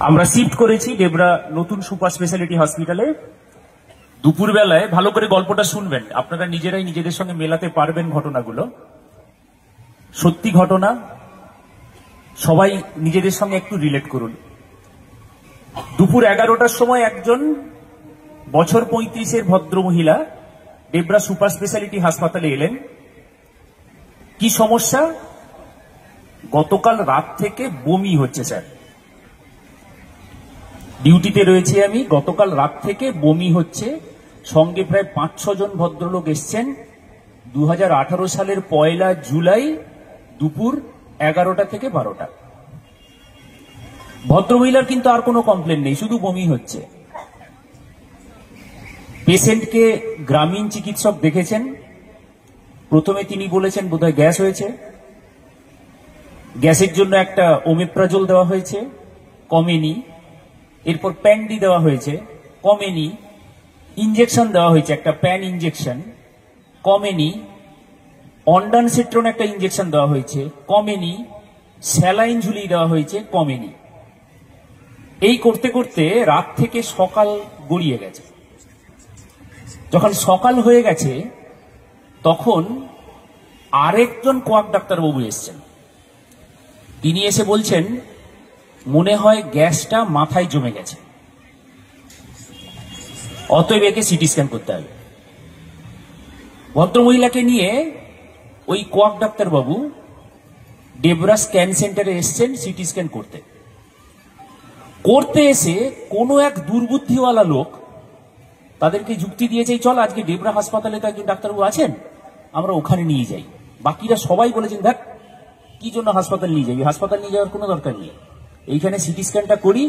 আমরা শিফট করেছি ডেবরা নতুন সুপার স্পেশালিটি হসপিটালে। দুপুর বেলায় ভালো করে গল্পটা শুনবেন, আপনারা নিজেরাই নিজেদের সঙ্গে মেলাতে পারবেন ঘটনাগুলো। সত্যি ঘটনা, সবাই নিজেদের সঙ্গে একটু রিলেট করুন। দুপুর 11টার সময় একজন বছর 35-এর ভদ্র মহিলা ডেবরা সুপার স্পেশালিটি হাসপাতালে এলেন। কি সমস্যা? গতকাল রাত থেকে বমি হচ্ছে স্যার, ডিউটিতে রয়েছে আমি, গতকাল রাত থেকে বমি হচ্ছে। সঙ্গে প্রায় 5-6 জন ভদ্রলোক এসছেন। 2018 সালের 1 জুলাই দুপুর 11টা থেকে 12টা। ভদ্রমহিলার কিন্তু আর কোনো কমপ্লেন নেই, শুধু বমি হচ্ছে। পেশেন্টকে গ্রামীণ চিকিৎসক দেখেছেন। প্রথমে তিনি বলেছেন বোধহয় গ্যাস হয়েছে, গ্যাসের জন্য একটা ওমেপ্রাজল দেওয়া হয়েছে, কমেনি। এরপর প্যান্ডি দেওয়া হয়েছে, কমেনি। ইঞ্জেকশন দেওয়া হয়েছে, একটা প্যান ইঞ্জেকশন, কমেনি। অন্ডানসেট্রন একটা ইঞ্জেকশন দেওয়া হয়েছে, কমেনি। স্যালাইন ঝুলিয়ে দেওয়া হয়েছে, কমেনি। এই করতে করতে রাত থেকে সকাল গড়িয়ে গেছে। যখন সকাল হয়ে গেছে তখন আরেকজন কোয়াক ডাক্তারবাবু এসছেন। তিনি এসে বলছেন মনে হয় গ্যাসটা মাথায় জমে গেছে, অতএব একে সিটি স্ক্যান করতে হবে। ভদ্রমহিলাকে নিয়ে ওই কোয়াক ডাক্তারবাবু ডেবরা স্ক্যান সেন্টারে এসছেন সিটি স্ক্যান করতে। করতে এসে কোনো এক দুর্বুদ্ধিওয়ালা লোক তাদেরকে যুক্তি দিয়েছে, চল আজকে ডেবরা হাসপাতালে তো একজন ডাক্তারবাবু আছেন, আমরা ওখানে নিয়ে যাই। বাকিরা সবাই বলেছেন দেখ কি জন্য হাসপাতাল নিয়ে যাবি, হাসপাতাল নিয়ে যাওয়ার কোনো দরকার নেই, এইখানে সিটি স্ক্যানটা করি,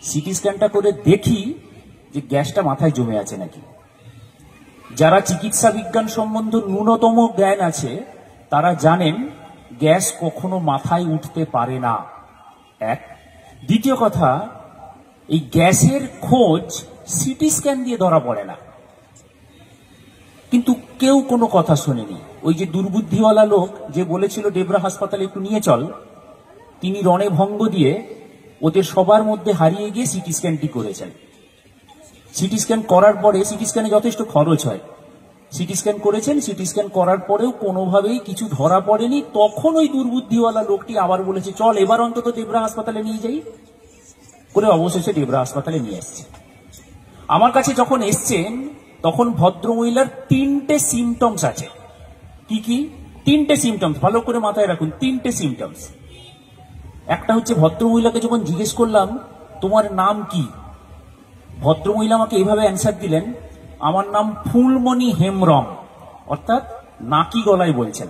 সিটি স্ক্যানটা করে দেখি যে গ্যাসটা মাথায় জমে আছে নাকি। যারা চিকিৎসা বিজ্ঞান সম্বন্ধে ন্যূনতম জ্ঞান আছে তারা জানেন গ্যাস কখনো মাথায় উঠতে পারে না। এক। দ্বিতীয় কথা, এই গ্যাসের খোঁজ সিটি স্ক্যান দিয়ে ধরা পড়ে না। কিন্তু কেউ কোনো কথা শোনেনি। ওই যে দুর্বুদ্ধিওয়ালা লোক যে বলেছিল ডেবরা হাসপাতালে একটু নিয়ে চল, তিনি রণে ভঙ্গ দিয়ে ওদের সবার মধ্যে হারিয়ে গিয়ে সিটি স্ক্যানটি করেছেন। সিটি স্ক্যান করার পরে, সিটি স্ক্যানে যথেষ্ট খরচ হয়, সিটি স্ক্যান করেছেন, সিটি স্ক্যান করার পরেও কোনোভাবেই কিছু ধরা পড়েনি। তখন ওই দুর্বুদ্ধিওয়ালা লোকটি আবার বলেছে চল এবার অন্তত ডেবরা হাসপাতালে নিয়ে যাই, করে অবশেষে ডেবরা হাসপাতালে নিয়ে এসছে। আমার কাছে যখন এসছেন তখন ভদ্রমহিলার 3টে সিমটমস আছে। কি কি? 3টে সিমটমস, ভালো করে মাথায় রাখুন, 3টে সিমটমস। একটা হচ্ছে ভদ্রমহিলাকে যখন জিজ্ঞেস করলাম তোমার নাম কি, ভদ্রমহিলা আমাকে এইভাবে অ্যান্সার দিলেন, আমার নাম ফুলমণি হেমব্রম, অর্থাৎ নাকি গলায় বলছেন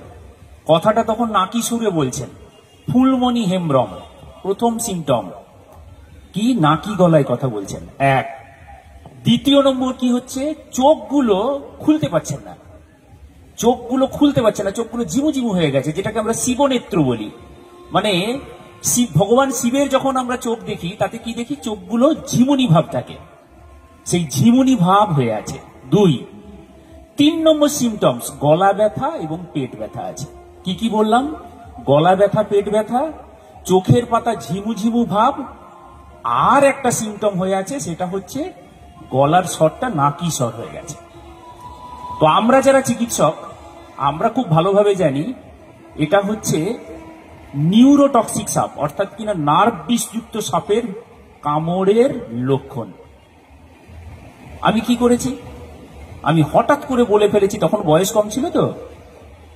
কথাটা, তখন নাকি সুরে বলছেন, ফুলমণি হেমব্রম। প্রথম সিমটম কি? নাকি গলায় কথা বলছেন। এক। দ্বিতীয় নম্বর কি হচ্ছে? চোখগুলো খুলতে পারছেন না, চোখগুলো খুলতে পারছে না, চোখগুলো ঝিমু ঝিমু হয়ে গেছে, যেটাকে আমরা শিবনেত্র বলি। মানে ভগবান শিবের যখন আমরা চোখ দেখি তাতে কি দেখি? চোখগুলো ঝিমুনি ভাব থাকে, সেই ঝিমুনি ভাব হয়ে আছে। 2। 3 নম্বর সিমটমস, গলা ব্যথা এবং পেট ব্যথা আছে। কি কি বললাম? গলা ব্যথা, পেট ব্যথা, চোখের পাতা ঝিমু ঝিমু ভাব, আর একটা সিমটম হয়ে আছে, সেটা হচ্ছে গলার স্বরটা নাকি স্বর হয়ে গেছে। তো আমরা যারা চিকিৎসক আমরা খুব ভালোভাবে জানি এটা হচ্ছে নিউরোটক্সিক সাপ, অর্থাৎ কিনা নার্ভ বিষযুক্ত সাপের কামড়ের লক্ষণ। আমি কি করেছি? আমি হঠাৎ করে বলে ফেলেছি, তখন বয়স কম ছিল তো,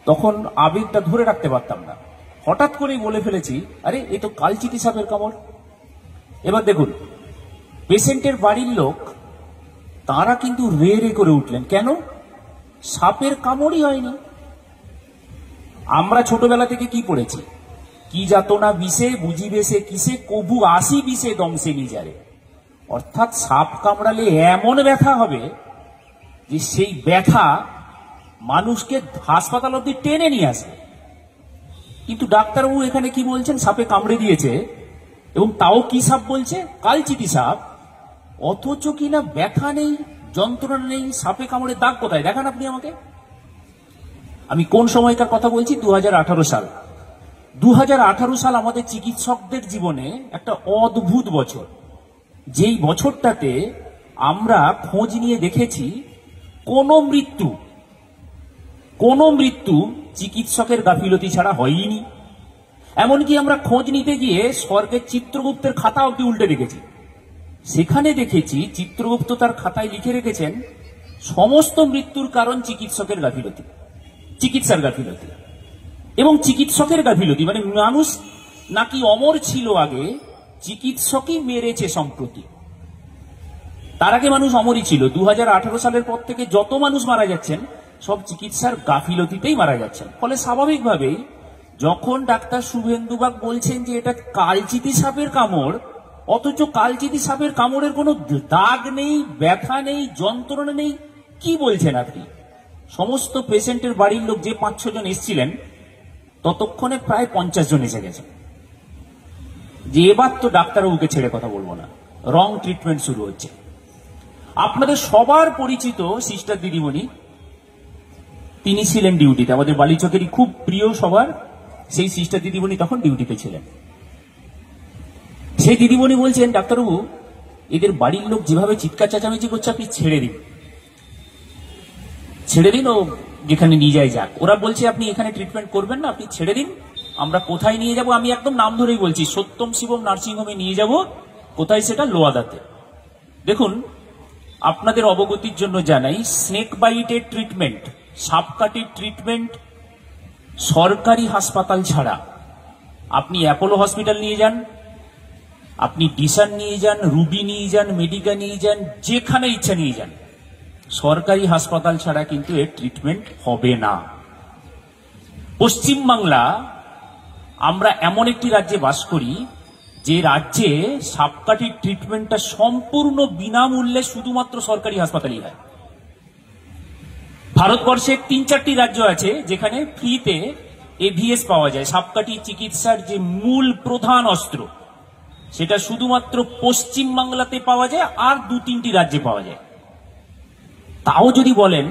তখন আবেগটা ধরে রাখতে পারতাম না, হঠাৎ করেই বলে ফেলেছি আরে এ তো কালচিটি সাপের কামড়। এবার দেখুন, পেশেন্টের বাড়ির লোক তারা কিন্তু রে রে করে উঠলেন, কেন? সাপের কামড়ই হয়নি। আমরা ছোটবেলা থেকে কি পড়েছি? কি যাতনা বিষে বুঝিবে সে কিসে, কবু আসি বিষে দংশে নিজারে। অর্থাৎ সাপ কামড়ালে এমন ব্যথা হবে যে সেই ব্যথা মানুষকে হাসপাতাল অব্দি টেনে নিয়ে আসবে। কিন্তু ডাক্তারবাবু এখানে কি বলছেন? সাপে কামড়ে দিয়েছে, এবং তাও কি সাপ বলছে? কালচিটি সাপ। অথচ কিনা ব্যথা নেই, যন্ত্রণা নেই, সাপে কামড়ে দাগ কোথায় দেখান আপনি আমাকে। আমি কোন সময়কার কথা বলছি? 2018 সাল। 2018 সাল আমাদের চিকিৎসকদের জীবনে একটা অদ্ভুত বছর। যেই বছরটাতে আমরা খোঁজ নিয়ে দেখেছি কোনো মৃত্যু চিকিৎসকের গাফিলতি ছাড়া হয়নি। এমনকি আমরা খোঁজ নিতে গিয়ে স্বর্গের চিত্রগুপ্তের খাতা অব্দি উল্টে দেখেছি। সেখানে দেখেছি চিত্রগুপ্ত তার খাতায় লিখে রেখেছেন সমস্ত মৃত্যুর কারণ চিকিৎসার গাফিলতি এবং চিকিৎসকের গাফিলতি, মানে মানুষ নাকি অমর ছিল আগে, চিকিৎসকই মেরেছে সম্প্রতি। তার আগে মানুষ অমরই ছিল। 2018 সালের পর থেকে যত মানুষ মারা যাচ্ছেন সব চিকিৎসার গাফিলতিতেই মারা যাচ্ছেন। ফলে স্বাভাবিকভাবেই যখন ডাক্তার শুভেন্দুবাগ বলছেন যে এটা কালচিতি সাপের কামড়, অথচ কালচিতি সাপের কামড়ের কোনো দাগ নেই, ব্যথা নেই, যন্ত্রণা নেই, কি বলছেন আপনি? সমস্ত পেশেন্টের বাড়ির লোক যে 5-6 জন এসেছিলেন ততক্ষণে প্রায় 50 জন এসে গেছে। যে এবার তো ডাক্তারবাবুকে ছেড়ে কথা বলবো না, রং ট্রিটমেন্ট শুরু হচ্ছে। আপনাদের সবার পরিচিত সিস্টার দিদিমণি, তিনি ছিলেন ডিউটিতে, আমাদের বালিচকেরই খুব প্রিয় সবার সেই সিস্টার দিদিমণি তখন ডিউটিতে ছিলেন। সেই দিদিমণি বলছেন, ডাক্তারবাবু এদের বাড়ির লোক যেভাবে চিৎকার চেঁচামেচি করছে আপনি ছেড়ে দিন, ও যেখানে নিয়ে যায় যাক। ওরা বলছে আপনি এখানে ট্রিটমেন্ট করবেন না, আপনি ছেড়ে দিন, আমরা কোথায় নিয়ে যাব, আমি একদম নাম ধরেই বলছি, সত্যম শিবম নার্সিংহোমে নিয়ে যাব। কোথায় সেটা? লোয়াদাতে। দেখুন, আপনাদের অবগতির জন্য জানাই, স্নেক বাইটের ট্রিটমেন্ট, সাপকাটির ট্রিটমেন্ট সরকারি হাসপাতাল ছাড়া, আপনি অ্যাপোলো হসপিটাল নিয়ে যান, আপনি ডিসান নিয়ে যান, রুবি নিয়ে যান, মেডিকা নিয়ে যান, যেখানে ইচ্ছা নিয়ে যান, সরকারি হাসপাতাল ছাড়া কিন্তু এর ট্রিটমেন্ট হবে না। পশ্চিমবাংলা, আমরা এমন একটি রাজ্যে বাস করি যে রাজ্যে সাপকাঠির ট্রিটমেন্টটা সম্পূর্ণ বিনামূল্যে শুধুমাত্র সরকারি হাসপাতালই হয়। ভারতবর্ষে 3-4টি রাজ্য আছে যেখানে ফ্রিতে এভিএস পাওয়া যায়। সাপকাঠি চিকিৎসার যে মূল প্রধান অস্ত্র, সেটা শুধুমাত্র পশ্চিমবাংলাতে পাওয়া যায় আর 2-3টি রাজ্যে পাওয়া যায়। তাও যদি বলেন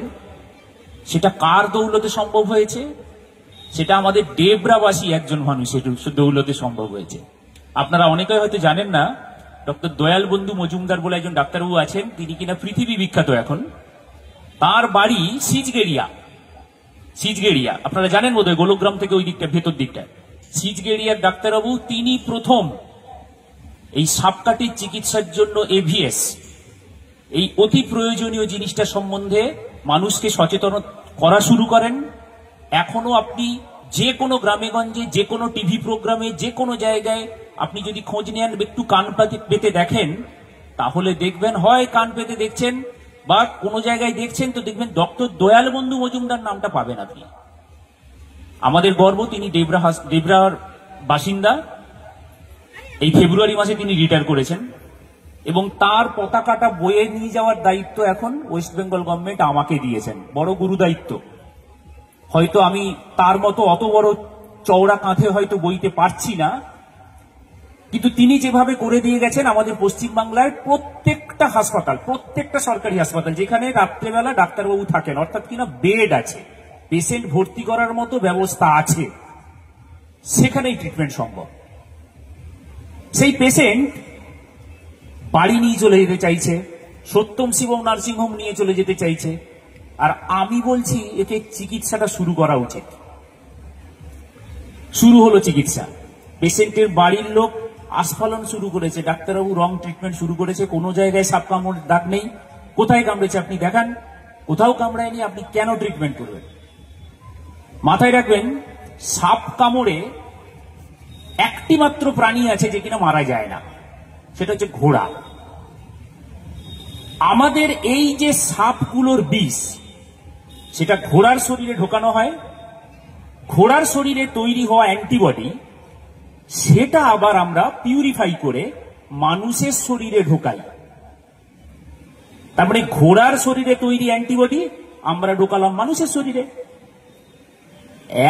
সেটা কার দৌলতে সম্ভব হয়েছে, সেটা আমাদের ডেবরাবাসী একজন মানুষের দৌলতে সম্ভব হয়েছে। আপনারা অনেকে হয়তো জানেন না, ডক্টর দয়াল বন্ধু মজুমদার বলে একজন ডাক্তারবাবু আছেন, তিনি কিনা পৃথিবী বিখ্যাত এখন। তার বাড়ি সিজগেড়িয়া, আপনারা জানেন বোধহয়, গোলগ্রাম থেকে ওই দিকটা, ভেতর দিকটা সিজগেড়িয়ার ডাক্তারবাবু, তিনি প্রথম এই সাপকাঠির চিকিৎসার জন্য এভিএস, এই অতি প্রয়োজনীয় জিনিসটা সম্বন্ধে মানুষকে সচেতন করা শুরু করেন। এখনো আপনি যে কোনো গ্রামে গঞ্জে, যে কোনো টিভি প্রোগ্রামে, যে কোনো জায়গায় আপনি যদি খোঁজ নেন, একটু কান পেতে দেখেন, তাহলে দেখবেন হয় কান পেতে দেখছেন বা কোনো জায়গায় দেখছেন, তো দেখবেন ডক্টর দয়াল বন্ধু মজুমদার নামটা পাবেন আপনি। আমাদের গর্ব, তিনি ডেবরার বাসিন্দা। এই ফেব্রুয়ারি মাসে তিনি রিটায়ার করেছেন এবং তার পতাকাটা বয়ে নিয়ে যাওয়ার দায়িত্ব এখন ওয়েস্ট বেঙ্গল গভর্নমেন্ট আমাকে দিয়েছেন। বড় গুরু দায়িত্ব। হয়তো আমি তার মতো অত বড় চওড়া কাঁধে হয়তো বইতে পারছি না, কিন্তু তিনি যেভাবে করে দিয়ে গেছেন আমাদের পশ্চিমবাংলায় প্রত্যেকটা হাসপাতাল, প্রত্যেকটা সরকারি হাসপাতাল যেখানে রাত্রেবেলা ডাক্তারবাবু থাকেন, অর্থাৎ কিনা বেড আছে, পেশেন্ট ভর্তি করার মতো ব্যবস্থা আছে, সেখানেই ট্রিটমেন্ট সম্ভব। সেই পেশেন্ট বাড়ি নিয়ে চলে যেতে চাইছে, সত্যম শিবম নার্সিংহোম নিয়ে চলে যেতে চাইছে, আর আমি বলছি একে চিকিৎসাটা শুরু করা উচিত। শুরু হলো চিকিৎসা, পেশেন্টের বাড়ির লোক আস্ফালন শুরু করেছে, ডাক্তারবাবু রং ট্রিটমেন্ট শুরু করেছে। কোনো জায়গায় সাপ কামড় দাগ নেই, কোথায় কামড়েছে আপনি দেখান, কোথাও কামড়ায়নি, আপনি কেন ট্রিটমেন্ট করবেন? মাথায় রাখবেন, সাপ কামড়ে একটি মাত্র প্রাণী আছে যে কিনা মারা যায় না, সেটা হচ্ছে ঘোড়া। আমাদের এই যে সাপগুলোর বিষ, সেটা ঘোড়ার শরীরে ঢোকানো হয়, ঘোড়ার শরীরে তৈরি হওয়া অ্যান্টিবডি সেটা আবার আমরা পিউরিফাই করে মানুষের শরীরে ঢোকাই। তারপরে ঘোড়ার শরীরে তৈরি অ্যান্টিবডি আমরা ঢোকালাম মানুষের শরীরে।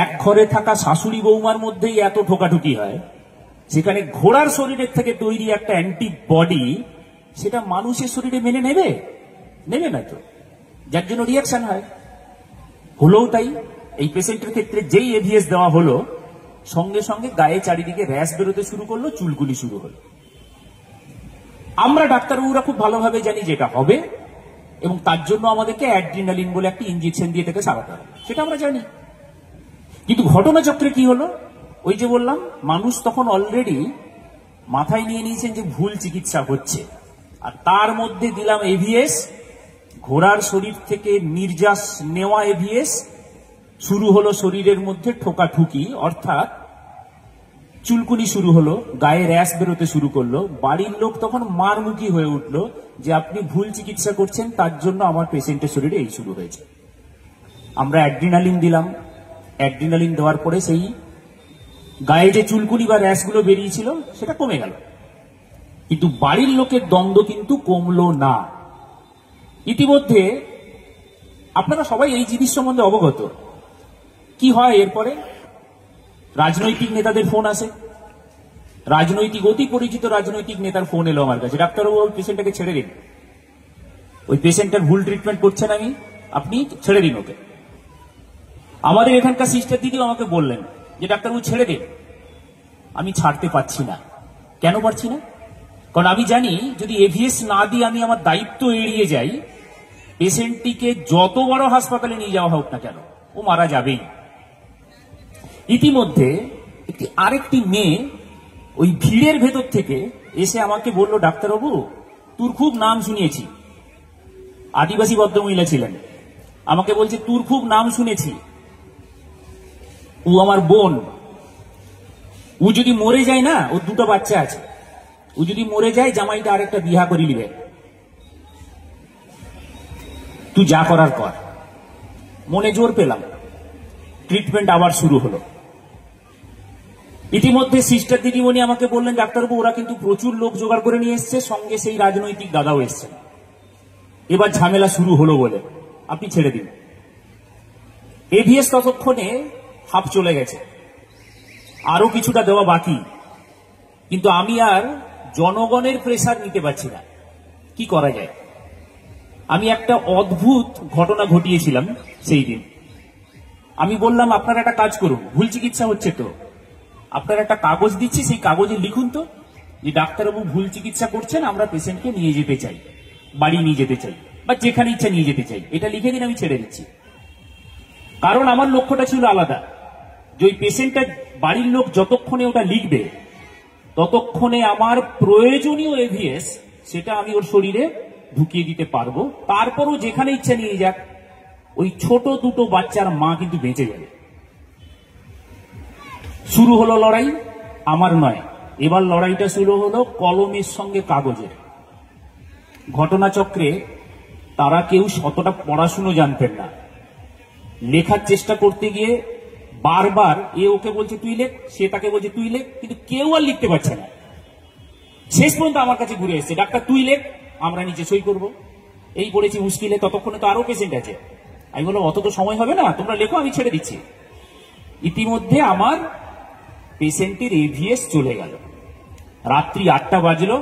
এক ঘরে থাকা শাশুড়ি বৌমার মধ্যেই এত ঠোকাঠুকি হয়, সেখানে ঘোড়ার শরীরের থেকে তৈরি একটা অ্যান্টিবডি সেটা মানুষের শরীরে মেনে নেবে না তো, যার জন্য রিয়াকশন হয়। হলোও তাই। এই পেশেন্টের ক্ষেত্রে যেই এভিএস দেওয়া হলো, সঙ্গে সঙ্গে গায়ে চারিদিকে র্যাশ বেরোতে শুরু করলো, চুলকুনি শুরু হলো। আমরা ডাক্তারবাবুরা খুব ভালোভাবে জানি যেটা হবে, এবং তার জন্য আমাদেরকে অ্যাড্রিনালিন বলে একটা ইঞ্জেকশন দিয়ে তাকে সারাতে হবে, সেটা আমরা জানি। কিন্তু ঘটনাচক্রে কি হলো, ওই যে বললাম, মানুষ তখন অলরেডি মাথায় নিয়ে নিয়েছেন যে ভুল চিকিৎসা হচ্ছে, আর তার মধ্যে দিলাম এভিএস, ঘোড়ার শরীর থেকে নির্যাস নেওয়া এভিএস, শুরু হলো শরীরের মধ্যে ঠোকাঠুকি, অর্থাৎ চুলকুনি শুরু হলো, গায়ে র্যাশ বেরোতে শুরু করলো। বাড়ির লোক তখন মারমুখী হয়ে উঠলো যে আপনি ভুল চিকিৎসা করছেন, তার জন্য আমার পেশেন্টের শরীরে এই শুরু হয়েছে। আমরা অ্যাড্রিনালিন দিলাম, অ্যাড্রিনালিন দেওয়ার পরে সেই গায়ে যে চুলকুনি বা র্যাশগুলো বেরিয়েছিল সেটা কমে গেল, কিন্তু বাড়ির লোকের দ্বন্দ্ব কিন্তু কমলো না। ইতিমধ্যে আপনারা সবাই এই জিনিস সম্বন্ধে অবগত। কি হয় এরপরে? রাজনৈতিক নেতাদের ফোন আসে, রাজনৈতিক অতি পরিচিত রাজনৈতিক নেতার ফোন এলো আমার কাছে, ডাক্তারবাবু ওই পেশেন্টটাকে ছেড়ে দিন, ওই পেশেন্টটার ভুল ট্রিটমেন্ট করছেন আমি, আপনি ছেড়ে দিন ওকে। আমাদের এখানকার সিস্টার দিদিও আমাকে বললেন যে ডাক্তারবাবু ছেড়ে দিন। আমি ছাড়তে পারছি না। কেন পারছি না? কারণ আমি জানি যদি এভিএস না দিয়ে আমি আমার দায়িত্ব এড়িয়ে যাই, পেশেন্টটিকে যত বড় হাসপাতালে নিয়ে যাওয়া হোক না কেন, ও মারা যাবেই। ইতিমধ্যে আরেকটি মেয়ে ওই ভিড়ের ভেতর থেকে এসে আমাকে বলল, ডাক্তারবাবু তোর খুব নাম শুনিয়েছি। আদিবাসী ভদ্রমহিলা ছিলেন, আমাকে বলছে তোর খুব নাম শুনেছি, ও আমার বোন, ও যদি মরে যায় না, ওর দুটো বাচ্চা আছে, ও যদি মরে যায় জামাইটা আরেকটা বিয়া করে নিবে, তুই যা করার কর। মনে জোর পেলাম, ট্রিটমেন্ট আবার শুরু হলো। ইতিমধ্যে সিস্টার দিদিমণি আমাকে বললেন, ডাক্তারবাবু ওরা কিন্তু প্রচুর লোক জোগাড় করে নিয়ে এসছে, সঙ্গে সেই রাজনৈতিক দাদাও এসছে, এবার ঝামেলা শুরু হলো বলে আপনি ছেড়ে দিন। এভিএস ততক্ষণে হাফ চলে গেছে, আরো কিছুটা দেওয়া বাকি, কিন্তু আমি আর জনগণের প্রেসার নিতে পারছি না। কি করা যায়? আমি একটা অদ্ভুত ঘটনা ঘটিয়েছিলাম সেই দিন। আমি বললাম, আপনারা একটা কাজ করুন, ভুল চিকিৎসা হচ্ছে তো, আপনারা একটা কাগজ দিচ্ছি, সেই কাগজে লিখুন তো যে ডাক্তারবাবু ভুল চিকিৎসা করছেন, আমরা পেশেন্টকে নিয়ে যেতে চাই, বাড়ি নিয়ে যেতে চাই, বা যেখানে ইচ্ছা নিয়ে যেতে চাই, এটা লিখে দিন, আমি ছেড়ে দিচ্ছি। কারণ আমার লক্ষ্যটা ছিল আলাদা, যে ওই পেশেন্টটা বাড়ির লোক যতক্ষণে ওটা লিখবে ততক্ষণে আমার প্রয়োজনীয় এভিএস সেটা আমি ওর শরীরে ঢুকিয়ে দিতে পারবো, তারপরও যেখানে ইচ্ছা নিয়ে যাক, ওই ছোট দুটো বাচ্চার মা কিন্তু বেঁচে যাবে। শুরু হলো লড়াই, আমার নয়, এবার লড়াইটা শুরু হলো কলমের সঙ্গে কাগজের। ঘটনাচক্রে তারা কেউ শতটা পড়াশুনো জানতেন না, লেখার চেষ্টা করতে গিয়ে বারবার এ ওকে বলছে তুই লেখ, সে তাকে বলছে তুই লেখ, কিন্তু কেউ আর লিখতে পারছে না। শেষ পর্যন্ত আমার কাছে ঘুরে এসছে, ডাক্তার তুই লেখ, আমরা নিচে সই করব। এই পড়েছি মুশকিলে, ততক্ষণে তো আরো পেশেন্ট আছে। আমি বললাম অত তো সময় হবে না, তোমরা লেখো, আমি ছেড়ে দিচ্ছি। ইতিমধ্যে আমার পেশেন্টের এভিএস চলে গেল। রাত্রি 8টা বাজলো।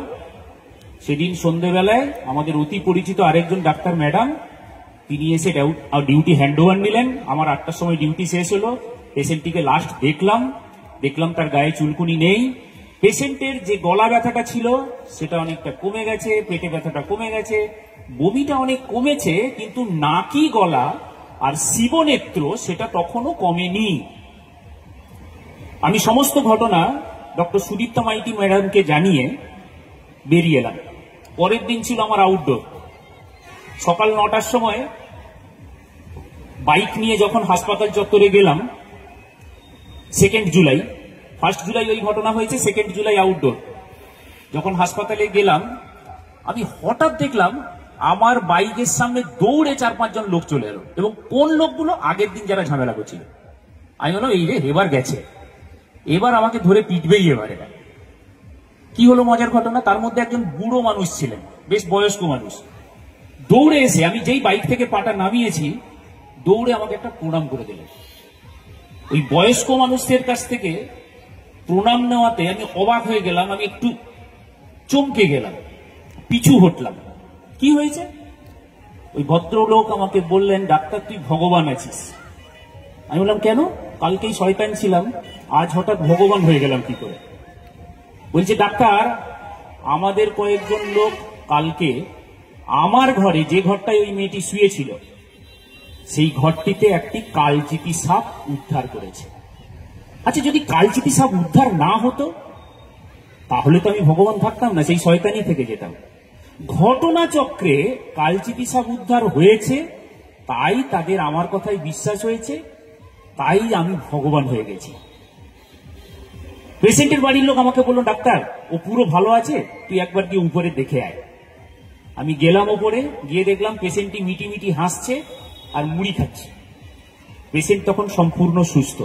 সেদিন সন্ধ্যেবেলায় আমাদের অতি পরিচিত আরেকজন ডাক্তার ম্যাডাম, তিনি এসে ডিউটি হ্যান্ড ওভার নিলেন। আমার 8টার সময় ডিউটি শেষ হলো। পেশেন্টটিকে লাস্ট দেখলাম তার গায়ে চুলকুনি নেই। পেশেন্টের যে গলা ব্যথাটা ছিল সেটা অনেকটা কমে গেছে, পেটে ব্যথাটা কমে গেছে, বমিটা অনেক কমেছে, কিন্তু নাকি গলা আর শিবনেত্র সেটা তখনও কমেনি। আমি সমস্ত ঘটনা ডক্টর সুদীপ্তা মাইতি ম্যাডামকে জানিয়ে বেরিয়ে এলাম। পরের দিন ছিল আমার আউটডোর। সকাল 9টার সময় বাইক নিয়ে যখন হাসপাতাল চত্বরে গেলাম, 2 জুলাই, 1 জুলাই ওই ঘটনা হয়েছে, 2 জুলাই আউটডোর। যখন হাসপাতালে গেলাম, আমি হঠাৎ দেখলাম আমার বাইকের সামনে দৌড়ে 4-5 জন লোক চলে এলো, এবং কোন লোকগুলো? আগের দিন যারা ঝামেলা করছিল। আমি বললাম এই রে, এবার গেছে, এবার আমাকে ধরে পিটবেই এবারে। কি হলো মজার ঘটনা, তার মধ্যে একজন বুড়ো মানুষ ছিলেন, বেশ বয়স্ক মানুষ। দৌড়ে এসে, আমি যেই বাইক থেকে পাটা নামিয়েছি, দৌড়ে আমাকে একটা প্রণাম করে দিলেন। ওই বয়স্ক মানুষদের কাছ থেকে প্রণাম নেওয়াতে আমি অবাক হয়ে গেলাম, আমি একটু চমকে গেলাম, পিছু হটলাম। কি হয়েছে? ওই ভদ্রলোক আমাকে বললেন, ডাক্তার তুই ভগবান আছিস। আমি বললাম কেন? কালকেই শয়তান ছিলাম, আজ হঠাৎ ভগবান হয়ে গেলাম কি করে? বলছে ডাক্তার, আমাদের কয়েকজন লোক কালকে আমার ঘরে, যে ঘরটায় ওই মেয়েটি শুয়েছিল, সেই ঘরটিতে একটি কালচিতি সাপ উদ্ধার করেছে। আচ্ছা, যদি কালচিতি সাপ উদ্ধার না হতো তাহলে তো আমি ভগবান থাকতাম না, সেই শয়তানি থেকে যেতাম। ঘটনাচক্রে কালচিতি সাপ উদ্ধার হয়েছে, তাই তাদের আমার কথায় বিশ্বাস হয়েছে, তাই আমি ভগবান হয়ে গেছি। পেশেন্টের বাড়ির লোক আমাকে বললো, ডাক্তার ও পুরো ভালো আছে, তুই একবার গিয়ে উপরে দেখে আয়। আমি গেলাম ওপরে, গিয়ে দেখলাম পেশেন্টটি মিটি মিটি হাসছে আর মুড়ি খাচ্ছে। পেশেন্ট তখন সম্পূর্ণ সুস্থ।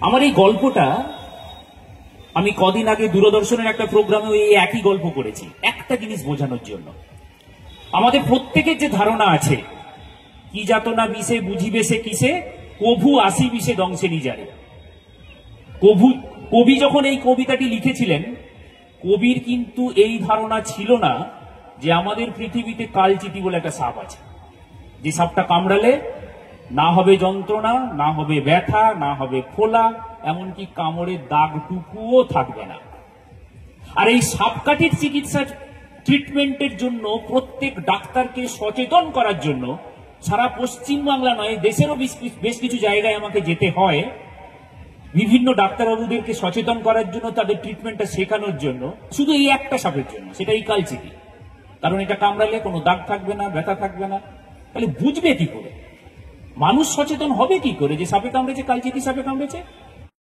আমার এই গল্পটা আমি কদিন আগে দূরদর্শনের একটা প্রোগ্রামে ওই একই গল্প করেছি, একটা জিনিস বোঝানোর জন্য। আমাদের প্রত্যেকের যে ধারণা আছে, কি যাতনা বিষে বুঝিবে সে কিসে, কভু আসি বিষে দংশে নিজারে। কবি যখন এই কবিতাটি লিখেছিলেন, কবির কিন্তু এই ধারণা ছিল না যে আমাদের পৃথিবীতে কালচিতি বলে একটা সাপ আছে, যে সাপটা কামড়ালে না হবে যন্ত্রণা, না হবে ব্যথা, না হবে ফোলা, এমনকি কামড়ের দাগটুকুও থাকবে না। আর এই সাপকাঠির চিকিৎসা ট্রিটমেন্টের জন্য প্রত্যেক ডাক্তারকে সচেতন করার জন্য সারা পশ্চিমবাংলা নয়, দেশেরও বেশ কিছু জায়গায় আমাকে যেতে হয়, বিভিন্ন ডাক্তারবাবুদেরকে সচেতন করার জন্য, তাদের ট্রিটমেন্টটা শেখানোর জন্য, শুধু এই একটা সাপের জন্য, সেটা এই কালচিতি। কারণ এটা কামড়ালে কোনো দাগ থাকবে না, ব্যথা থাকবে না। তাহলে বুঝবে কি করে মানুষ, সচেতন হবে কি করে যে সাপে কামড়েছে, কালচিতি সাপে কামড়েছে?